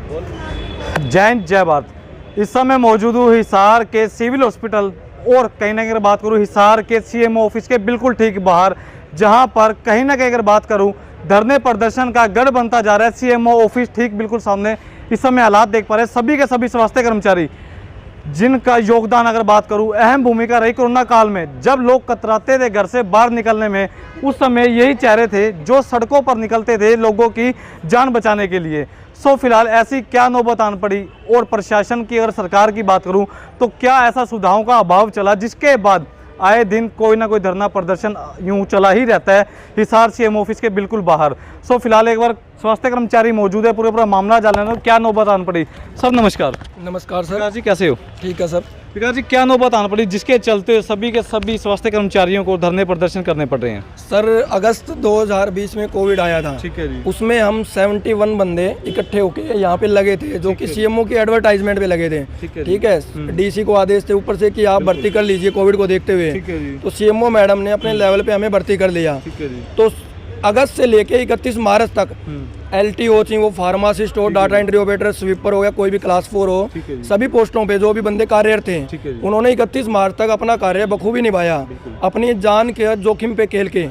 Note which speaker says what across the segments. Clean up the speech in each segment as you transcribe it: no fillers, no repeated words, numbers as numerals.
Speaker 1: जय हिंद जय भारत। इस समय मौजूद हूँ हिसार के सिविल हॉस्पिटल और कहीं ना कहीं अगर बात करूँ हिसार के सीएमओ ऑफिस के बिल्कुल ठीक बाहर, जहां पर कहीं ना कहीं अगर बात करूँ धरने प्रदर्शन का गढ़ बनता जा रहा है। सीएमओ ऑफिस ठीक बिल्कुल सामने इस समय हालात देख पा रहे हैं। सभी के सभी स्वास्थ्य कर्मचारी जिनका योगदान अगर बात करूं अहम भूमिका रही कोरोना काल में, जब लोग कतराते थे घर से बाहर निकलने में, उस समय यही चेहरे थे जो सड़कों पर निकलते थे लोगों की जान बचाने के लिए। सो फिलहाल ऐसी क्या नौबत आन पड़ी और प्रशासन की अगर सरकार की बात करूं तो क्या ऐसा सुविधाओं का अभाव चला जिसके बाद आए दिन कोई ना कोई धरना प्रदर्शन यूं चला ही रहता है हिसार सीएम ऑफिस के बिल्कुल बाहर। सो फिलहाल एक बार स्वास्थ्य कर्मचारी मौजूद है, पूरा मामला जान लेना क्या नौबत आन पड़ी। सर नमस्कार।
Speaker 2: नमस्कार सर।
Speaker 1: विकास जी कैसे हो?
Speaker 2: ठीक है सर।
Speaker 1: विकास जी क्या नौबत आन पड़ी जिसके चलते सभी के सभी स्वास्थ्य कर्मचारियों को धरने प्रदर्शन करने पड़ रहे हैं?
Speaker 2: सर अगस्त 2020 में कोविड आया था।
Speaker 1: ठीक है जी।
Speaker 2: उसमें हम 71 बंदे इकट्ठे होकर यहाँ पे लगे थे जो कि सीएमओ की एडवर्टाइजमेंट पे लगे थे। ठीक है। डीसी को आदेश थे ऊपर से कि आप भर्ती कर लीजिए कोविड को देखते हुए। तो सीएमओ मैडम ने अपने लेवल पे हमें भर्ती कर लिया। तो अगस्त से लेके 31 मार्च तक LTO थी, वो फार्मासिस्ट हो, डाटा एंट्री ऑपरेटर, स्वीपर हो या कोई भी क्लास 4 हो, सभी पोस्टों पे जो भी बंदे कार्यरत थे उन्होंने 31 मार्च तक अपना कार्य बखूबी निभाया। अपनी जान के जोखिम पे खेल के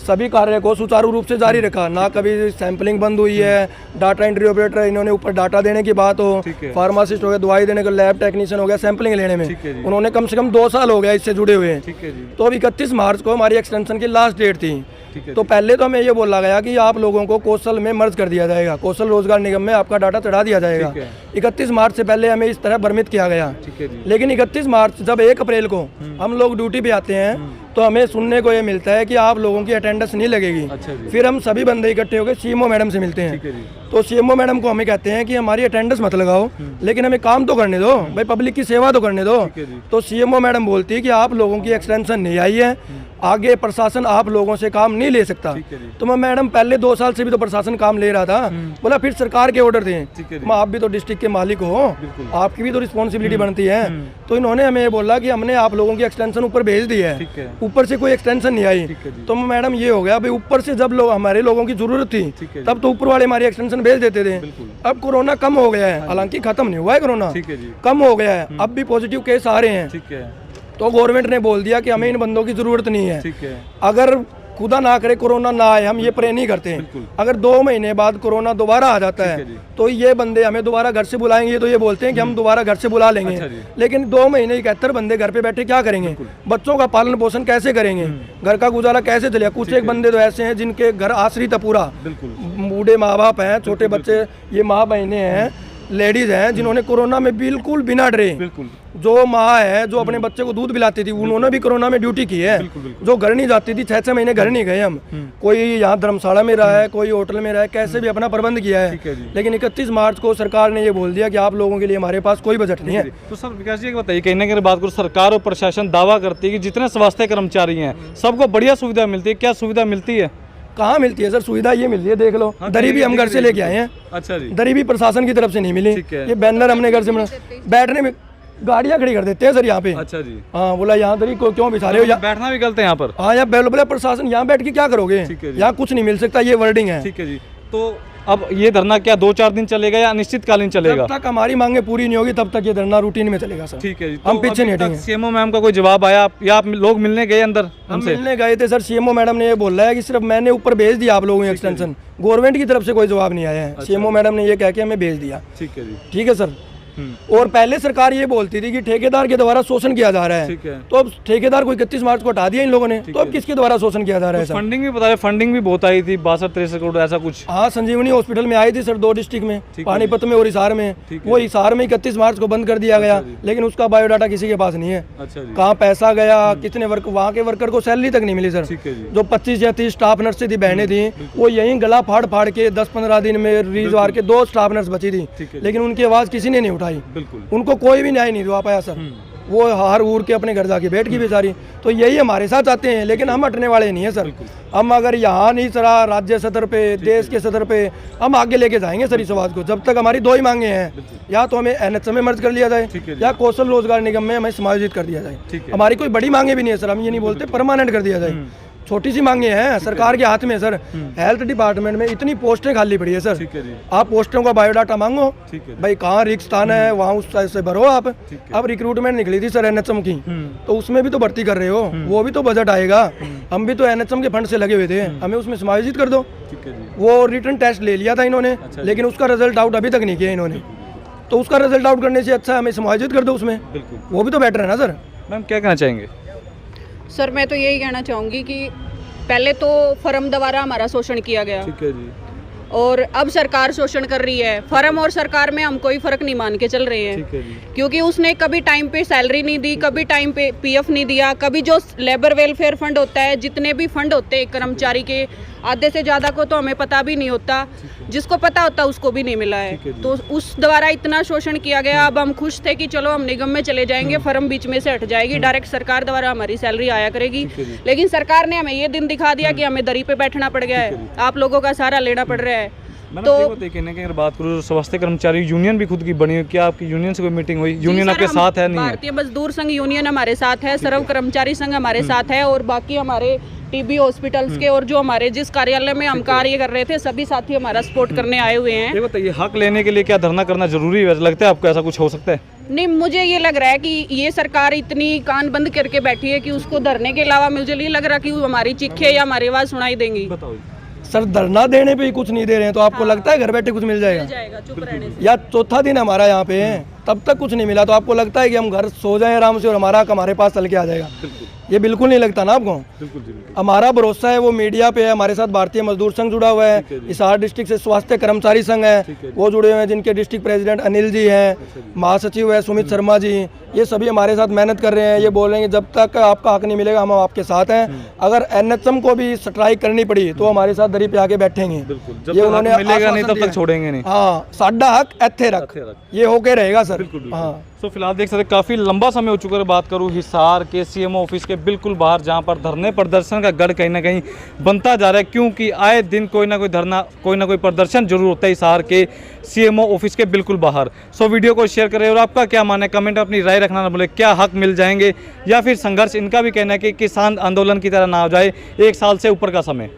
Speaker 2: सभी कार्य को सुचारू रूप से जारी रखा। ना कभी सैंपलिंग बंद हुई है। डाटा एंट्री ऑपरेटर इन्होंने ऊपर डाटा देने की बात हो, फार्मासिस्ट हो गया, दवाई देने का, लैब टेक्नीशियन हो गया, सैंपलिंग लेने में उन्होंने कम से कम 2 साल हो गया इससे जुड़े हुए। तो अब 31 मार्च को हमारी एक्सटेंशन की लास्ट डेट थी। तो पहले तो हमें ये बोला गया कि आप लोगों को कौशल में मर्ज कर दिया जाएगा, कौशल रोजगार निगम में आपका डाटा चढ़ा दिया जाएगा। 31 मार्च से पहले हमें इस तरह भ्रमित किया गया। लेकिन 31 मार्च जब 1 अप्रैल को हम लोग ड्यूटी पे आते हैं तो हमें सुनने को ये मिलता है कि आप लोगों की अटेंडेंस नहीं लगेगी। फिर हम सभी बंदे इकट्ठे होकर सीएमओ मैडम से मिलते हैं। तो सीएमओ मैडम को हमें कहते हैं कि हमारी अटेंडेंस मत लगाओ, लेकिन हमें काम तो करने दो भाई, पब्लिक की सेवा तो करने दो। तो सीएमओ मैडम बोलती है कि आप लोगों की एक्सटेंशन नहीं आई है, आगे प्रशासन आप लोगों से काम नहीं ले सकता। तो मैं मैडम पहले 2 साल से भी तो प्रशासन काम ले रहा था। बोला फिर सरकार के ऑर्डर थे, आप भी तो डिस्ट्रिक्ट के मालिक हो, आपकी भी तो रिस्पॉन्सिबिलिटी बनती है। तो इन्होंने हमें बोला कि हमने आप लोगों की एक्सटेंशन ऊपर भेज दी है, ऊपर से कोई एक्सटेंशन नहीं आई। तो मैडम ये हो गया भाई, ऊपर से जब लोग हमारे लोगों की जरूरत थी तब तो ऊपर वाले हमारी एक्सटेंशन भेज देते थे। अब कोरोना कम हो गया है, हालांकि खत्म नहीं हुआ है कोरोना, कम हो गया है, अब भी पॉजिटिव केस आ रहे हैं। तो गवर्नमेंट ने बोल दिया कि हमें इन बंदों की जरूरत नहीं है। अगर खुदा ना करे कोरोना ना आए, हम ये प्रे नहीं करते हैं, अगर 2 महीने बाद कोरोना दोबारा आ जाता है तो ये बंदे हमें दोबारा घर से बुलाएंगे। तो ये बोलते हैं कि हम दोबारा घर से बुला लेंगे। लेकिन 2 महीने 71 बंदे घर पे बैठे क्या करेंगे? बच्चों का पालन पोषण कैसे करेंगे? घर का गुजारा कैसे चलेगा? कुछ एक बंदे तो ऐसे हैं जिनके घर आश्रित है पूरा, बूढ़े माँ बाप हैं, छोटे बच्चे, ये माँ बहनें हैं, लेडीज हैं जिन्होंने कोरोना में बिल्कुल बिना डरे, जो माँ है जो अपने बच्चे को दूध पिलाती थी उन्होंने भी कोरोना में ड्यूटी की है। जो घर नहीं जाती थी, 6-6 महीने घर नहीं गए हम। कोई यहाँ धर्मशाला में रहा है, कोई होटल में रहा है, कैसे भी अपना प्रबंध किया है। लेकिन 31 मार्च को सरकार ने ये बोल दिया कि आप लोगों के लिए हमारे पास कोई बजट नहीं है।
Speaker 1: तो सर विकास जी बताइए, कहीं ना कहीं बात करूँ सरकार और प्रशासन दावा करती है कि जितने स्वास्थ्य कर्मचारी हैं सबको बढ़िया सुविधा मिलती है, क्या सुविधा मिलती है?
Speaker 2: कहाँ मिलती है सर सुविधा? ये मिल रही है, देख लो। दरी भी हम घर से लेके आए हैं।
Speaker 1: अच्छा जी।
Speaker 2: दरी भी प्रशासन की तरफ से नहीं मिली। ये बैनर हमने घर से बैठने में गाड़ियाँ खड़ी कर देते हैं सर यहाँ पे। अच्छा जी। हाँ, बोला यहाँ दरी को क्यों बिछा रहे हो? बैठना भी गलत है यहाँ पर। हाँ, यहाँ बोला प्रशासन यहाँ बैठ के क्या करोगे, यहाँ कुछ नहीं मिल सकता, ये वर्डिंग है। ठीक है जी। तो अब ये धरना क्या 2-4 दिन चलेगा या अनिश्चितकालीन चलेगा? जब तक हमारी मांगे पूरी नहीं होगी तब तक ये धरना रूटीन में चलेगा सर। ठीक है जी। हम पीछे नहीं हटेंगे। सीएमओ मैम का कोई जवाब आया या आप लोग मिलने गए अंदर? हम मिलने गए थे सर। सीएमओ मैडम ने ये बोला है कि सिर्फ मैंने ऊपर भेज दिया आप लोगों की एक्सटेंशन, गवर्नमेंट की तरफ से कोई जवाब नहीं आया है। सीएमओ मैडम ने ये कह के हमें भेज दिया। ठीक है जी। ठीक है सर। और पहले सरकार ये बोलती थी कि ठेकेदार के द्वारा शोषण किया जा रहा है। तो अब ठेकेदार को 31 मार्च को हटा दिया इन लोगों ने, तो अब किसके द्वारा शोषण किया जा रहा है? फंडिंग भी बताया, फंडिंग भी बहुत आई थी 62-63 करोड़ ऐसा कुछ। हाँ, संजीवनी हॉस्पिटल में आई थी सर, 2 डिस्ट्रिक्ट में, पानीपत में और हिसार में। वो हिसार में 31 मार्च को बंद कर दिया गया, लेकिन उसका बायोडाटा किसी के पास नहीं है। कहाँ पैसा गया, कितने वर्क, वहाँ के वर्कर को सैलरी तक नहीं मिली सर। जो 25 या 30 स्टाफ नर्सें थी, बहनें थी, वो यही गला फाड़ फाड़ के 10-15 दिन में रिलीज के 2 स्टाफ नर्स बची थी, लेकिन उनकी आवाज किसी ने नहीं उठाई। उनको कोई भी न्याय नहीं दिवा पाया सर। वो हार उड़ के अपने घर जाके बैठ गई बेचारी। तो यही हमारे साथ आते हैं, लेकिन हम हटने वाले नहीं है सर। हम अगर यहाँ नहीं चला, राज्य सतर पे, देश के सतर पे हम आगे लेके जाएंगे सर इस आवाज को। जब तक हमारी 2 ही मांगे हैं, या तो हमें NH में मर्ज कर लिया जाए या कौशल रोजगार निगम में हमें समायोजित कर दिया जाए। हमारी कोई बड़ी मांगे भी नहीं है सर, हम ये नहीं बोलते परमानेंट कर दिया जाए। छोटी सी मांगे हैं सरकार के हाथ में सर। हेल्थ डिपार्टमेंट में इतनी पोस्टें खाली पड़ी है सर।
Speaker 1: ठीक है जी।
Speaker 2: आप पोस्टों का बायोडाटा मांगो,
Speaker 1: ठीक है।
Speaker 2: भाई कहाँ रिक्त स्थान है वहाँ उस साइड से भरो आप। अब रिक्रूटमेंट निकली थी सर एनएचएम की, तो उसमें भी तो भर्ती कर रहे हो, वो भी तो बजट आएगा। हम भी तो एनएचएम के फंड से लगे हुए थे, हमें उसमें समायोजित कर दो।
Speaker 1: ठीक है जी।
Speaker 2: वो रिटर्न टेस्ट ले लिया था इन्होंने, लेकिन उसका रिजल्ट आउट अभी तक नहीं किया इन्होंने, तो उसका रिजल्ट आउट करने से अच्छा हमें समायोजित कर दो उसमें,
Speaker 1: बिल्कुल।
Speaker 2: वो भी तो बेटर है ना सर।
Speaker 1: मैम क्या कहना चाहेंगे?
Speaker 3: सर मैं तो यही कहना चाहूँगी कि पहले तो फर्म द्वारा हमारा शोषण किया गया,
Speaker 1: ठीक है जी।
Speaker 3: और अब सरकार शोषण कर रही है। फर्म और सरकार में हम कोई फर्क नहीं मान के चल रहे हैं,
Speaker 1: ठीक है जी।
Speaker 3: क्योंकि उसने कभी टाइम पे सैलरी नहीं दी, कभी टाइम पे पीएफ नहीं दिया, कभी जो लेबर वेलफेयर फंड होता है, जितने भी फंड होते हैं कर्मचारी के, आधे से ज़्यादा को तो हमें पता भी नहीं होता, जिसको पता होता उसको भी नहीं मिला है। तो उस द्वारा इतना शोषण किया गया। अब हम खुश थे कि चलो हम निगम में चले जाएंगे, फर्म बीच में से हट जाएगी, डायरेक्ट सरकार द्वारा हमारी सैलरी आया करेगी। लेकिन सरकार ने हमें ये दिन दिखा दिया कि हमें दरी पे बैठना पड़ गया है, आप लोगों का सहारा लेना पड़ रहा है।
Speaker 1: तो कहने की अगर बात करूँ, स्वास्थ्य कर्मचारी यूनियन भी खुद की बनी हुई, क्या आपकी यूनियन से कोई मीटिंग हुई? यूनियन आपके साथ है नहीं है?
Speaker 3: भारतीय मजदूर संघ यूनियन हमारे साथ है, सर्व कर्मचारी संघ हमारे साथ है, और बाकी हमारे टीबी हॉस्पिटल्स के और जो हमारे जिस कार्यालय में हम कार्य कर रहे थे सभी साथी हमारा सपोर्ट करने आए हुए हैं।
Speaker 1: ये बताइए, हक लेने के लिए क्या धरना करना जरूरी है? लगता है आपको ऐसा कुछ हो सकता है?
Speaker 3: नहीं, मुझे ये लग रहा है कि ये सरकार इतनी कान बंद करके बैठी है कि उसको धरने के अलावा मुझे नहीं लग रहा कि वो हमारी चीखे या हमारी आवाज़ सुनाई देंगी।
Speaker 1: बताओ।
Speaker 2: सर धरना देने पे ही कुछ नहीं दे रहे हैं, तो आपको लगता है घर बैठे कुछ मिल जाएगा?
Speaker 3: चुप रहने से।
Speaker 2: या चौथा दिन हमारा यहाँ पे है, तब तक कुछ नहीं मिला, तो आपको लगता है कि हम घर सो जाएं आराम से और हमारा हक हमारे पास चल के आ जाएगा? ये बिल्कुल नहीं लगता ना आपको। हमारा भरोसा है वो मीडिया पे है, हमारे साथ भारतीय मजदूर संघ जुड़ा हुआ है, हिसार डिस्ट्रिक्ट से स्वास्थ्य कर्मचारी संघ है वो जुड़े हुए हैं, जिनके डिस्ट्रिक्ट प्रेसिडेंट अनिल जी हैं, महासचिव है सुमित शर्मा जी, ये सभी हमारे साथ मेहनत कर रहे हैं। ये बोल रहे हैं कि जब तक आपका हक नहीं मिलेगा हम आपके साथ हैं। अगर एनएचएम को भी स्ट्राइक करनी पड़ी तो हमारे साथ दरी पे आके बैठेंगे।
Speaker 1: जब तक हक मिलेगा नहीं तब तक छोड़ेंगे नहीं।
Speaker 2: हाँ, साडा हक एथे रख, ये होके रहेगा सर। हाँ,
Speaker 1: तो फिलहाल देख सकते काफ़ी लंबा समय हो चुका है। बात करूँ हिसार के सीएमओ ऑफिस के बिल्कुल बाहर, जहां पर धरने प्रदर्शन का गढ़ कहीं ना कहीं बनता जा रहा है, क्योंकि आए दिन कोई ना कोई धरना, कोई ना कोई प्रदर्शन जरूर होता है हिसार के सीएमओ ऑफिस के बिल्कुल बाहर। सो वीडियो को शेयर करें और आपका क्या मानना है कमेंट में अपनी राय रखना ना भूलें। क्या हक मिल जाएंगे या फिर संघर्ष? इनका भी कहना है कि किसान आंदोलन की तरह ना हो जाए, 1 साल से ऊपर का समय।